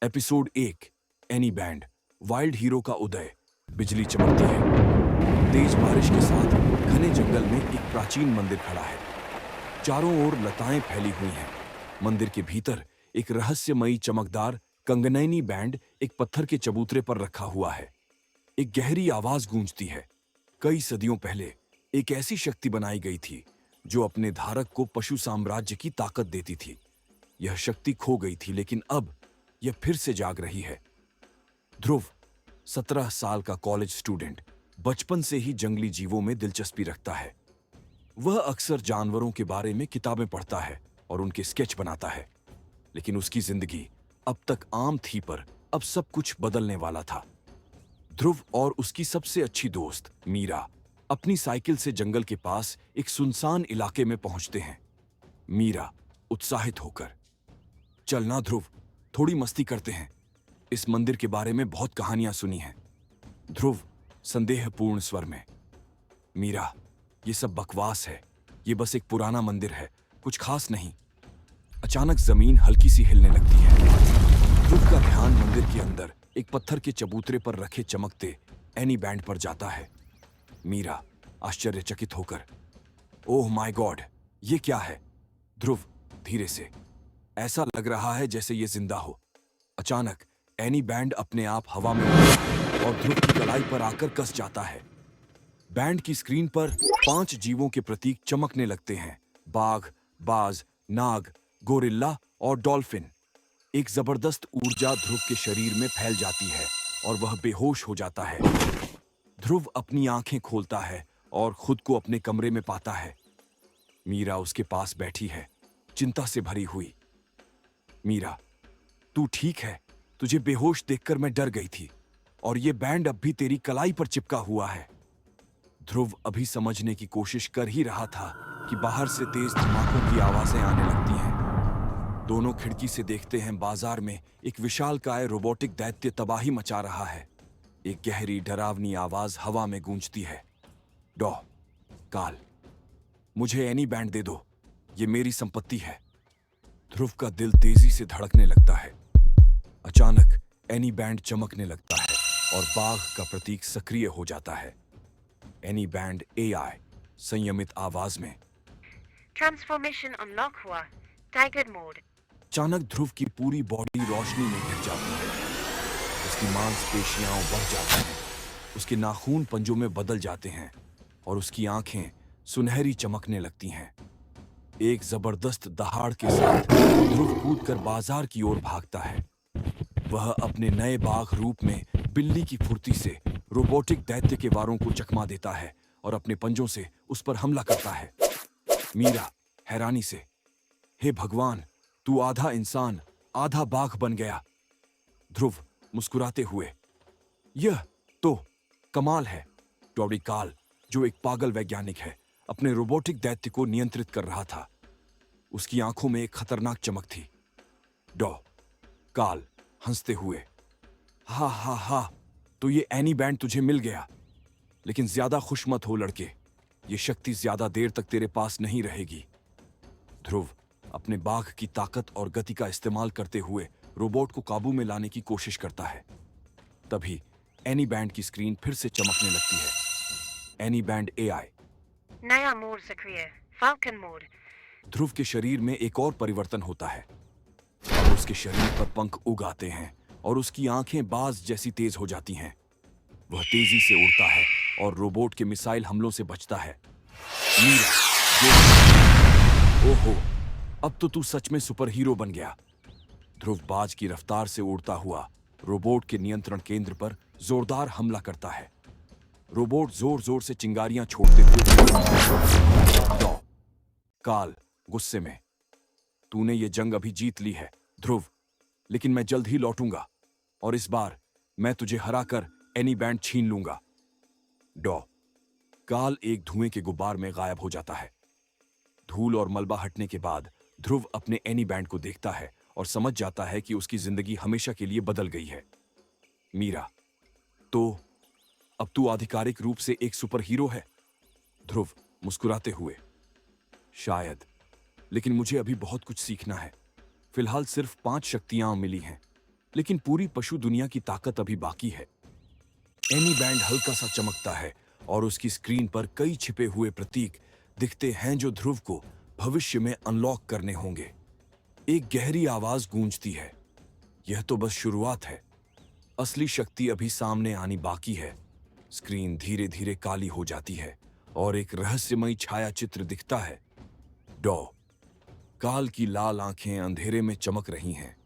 Episode 1। Any band. Wild hero का उदय। बिजली चमकती है। तेज बारिश के साथ घने जंगल में एक प्राचीन मंदिर खड़ा है। चारों ओर लताएं फैली हुई हैं। मंदिर के भीतर एक रहस्यमयी चमकदार कंगनैनी बैंड एक पत्थर के चबूतरे पर रखा हुआ है। एक गहरी आवाज गूंजती है। कई सदियों पहले एक ऐसी शक्ति बनाई गई थी जो अपने धारक को पशु साम्राज्य की ताकत देती थी। यह शक्ति खो गई थी, लेकिन अब यह फिर से जाग रही है। ध्रुव 17 साल का कॉलेज स्टूडेंट बचपन से ही जंगली जीवों में दिलचस्पी रखता है। वह अक्सर जानवरों के बारे में किताबें पढ़ता है और उनके स्केच बनाता है। लेकिन उसकी जिंदगी अब तक आम थी, पर अब सब कुछ बदलने वाला था। ध्रुव और उसकी सबसे अच्छी दोस्त मीरा अपनी साइकिल से जंगल के पास एक सुनसान इलाके में पहुंचते हैं। मीरा उत्साहित होकर, चलना ध्रुव, थोड़ी मस्ती करते हैं। इस मंदिर के बारे में बहुत कहानियां सुनी हैं। ध्रुव संदेहपूर्ण स्वर में, मीरा, ये सब बकवास है। ये बस एक पुराना मंदिर है, कुछ खास नहीं। अचानक जमीन हल्की सी हिलने लगती है। ध्रुव का ध्यान मंदिर के अंदर एक पत्थर के चबूतरे पर रखे चमकते एनी बैंड पर जाता है। मीरा आश्चर्यचकित होकर, ओह माय गॉड, ये क्या है? ध्रुव धीरे से, ऐसा लग रहा है जैसे ये जिंदा हो। अचानक एनी बैंड अपने आप हवा में उड़ता और ध्रुव की कलाई पर आकर कस जाता है। बैंड की स्क्रीन पर 5 जीवों के प्रतीक चमकने लगते हैं। बाघ, बाज, नाग, गोरिल्ला और डॉल्फिन। एक जबरदस्त ऊर्जा ध्रुव के शरीर में फैल जाती है और वह बेहोश हो जाता है। ध्रुव अपनी आंखें खोलता है और खुद को अपने कमरे में पाता है। मीरा उसके पास बैठी है, चिंता से भरी हुई। मीरा, तू ठीक है? तुझे बेहोश देखकर मैं डर गई थी, और ये बैंड अब भी तेरी कलाई पर चिपका हुआ है। ध्रुव अभी समझने की कोशिश कर ही रहा था कि बाहर से तेज धमाकों की आवाजें आने लगती हैं। दोनों खिड़की से देखते हैं, बाजार में एक विशालकाय रोबोटिक दैत्य तबाही मचा रहा है। एक गहरी डरावनी आवाज हवा में गूंजती है, डॉ काल, मुझे एनी बैंड दे दो, ये मेरी संपत्ति है। ध्रुव का दिल तेजी से धड़कने लगता है। अचानक एनी बैंड चमकने लगता है और बाघ का प्रतीक सक्रिय हो जाता है। एनी बैंड एआई संयमित आवाज में, ट्रांसफॉर्मेशन अनलॉक हुआ, टाइगर मोड। अचानक ध्रुव की पूरी बॉडी रोशनी में घिर जाती है। उसकी मांसपेशियां बढ़ जाती हैं, उसके नाखून पंजों में बदल जाते हैं और उसकी आंखें सुनहरी चमकने लगती हैं। एक जबरदस्त दहाड़ के साथ ध्रुव कूदकर बाजार की ओर भागता है। वह अपने नए बाघ रूप में बिल्ली की फुर्ती से रोबोटिक दैत्य के वारों को चकमा देता है और अपने पंजों से उस पर हमला करता है। मीरा हैरानी से, हे भगवान, तू आधा इंसान आधा बाघ बन गया। ध्रुव मुस्कुराते हुए, यह तो कमाल है। डॉडी काल, जो एक पागल वैज्ञानिक है, अपने रोबोटिक दैत्य को नियंत्रित कर रहा था। उसकी आंखों में एक खतरनाक चमक थी। डॉ काल हंसते हुए, हा हा हा, तो ये एनी बैंड तुझे मिल गया। लेकिन ज्यादा खुश मत हो लड़के, ये शक्ति ज्यादा देर तक तेरे पास नहीं रहेगी। ध्रुव अपने बाघ की ताकत और गति का इस्तेमाल करते हुए रोबोट को काबू में लाने की कोशिश करता है। तभी एनी बैंड की स्क्रीन फिर से चमकने लगती है। एनी बैंड एआई, नया मोड सक्रिय, फाल्कन मोड। ध्रुव के शरीर में एक और परिवर्तन होता है। अब उसके शरीर पर पंख उग आते हैं और उसकी आंखें बाज जैसी तेज हो जाती हैं। वह तेजी से उड़ता है और रोबोट के मिसाइल हमलों से बचता है। मीरा, ओहो, अब तो तू सच में सुपर हीरो बन गया। ध्रुव बाज की रफ्तार से उड़ता हुआ रोबोट के नियंत्रण केंद्र पर जोरदार हमला करता है। रोबोट जोर जोर से चिंगारियां छोड़ते हुए, डॉ काल गुस्से में, तूने ये जंग अभी जीत ली है ध्रुव, लेकिन मैं जल्द ही लौटूंगा और इस बार मैं तुझे हराकर एनी बैंड छीन लूंगा। डॉ काल एक धुएं के गुब्बार में गायब हो जाता है। धूल और मलबा हटने के बाद ध्रुव अपने एनी बैंड को देखता है और समझ जाता है कि उसकी जिंदगी हमेशा के लिए बदल गई है। मीरा, तो अब तू आधिकारिक रूप से एक सुपर हीरो है? ध्रुव मुस्कुराते हुए, शायद, लेकिन मुझे अभी बहुत कुछ सीखना है। फिलहाल सिर्फ 5 शक्तियां मिली हैं। लेकिन पूरी पशु दुनिया की ताकत अभी बाकी है। एनी बैंड हल्का सा चमकता है और उसकी स्क्रीन पर कई छिपे हुए प्रतीक दिखते हैं जो ध्रुव को भविष्य में अनलॉक करने होंगे। एक गहरी आवाज गूंजती है, यह तो बस शुरुआत है, असली शक्ति अभी सामने आनी बाकी है। स्क्रीन धीरे धीरे काली हो जाती है और एक रहस्यमयी छाया चित्र दिखता है। डॉ काल की लाल आंखें अंधेरे में चमक रही हैं।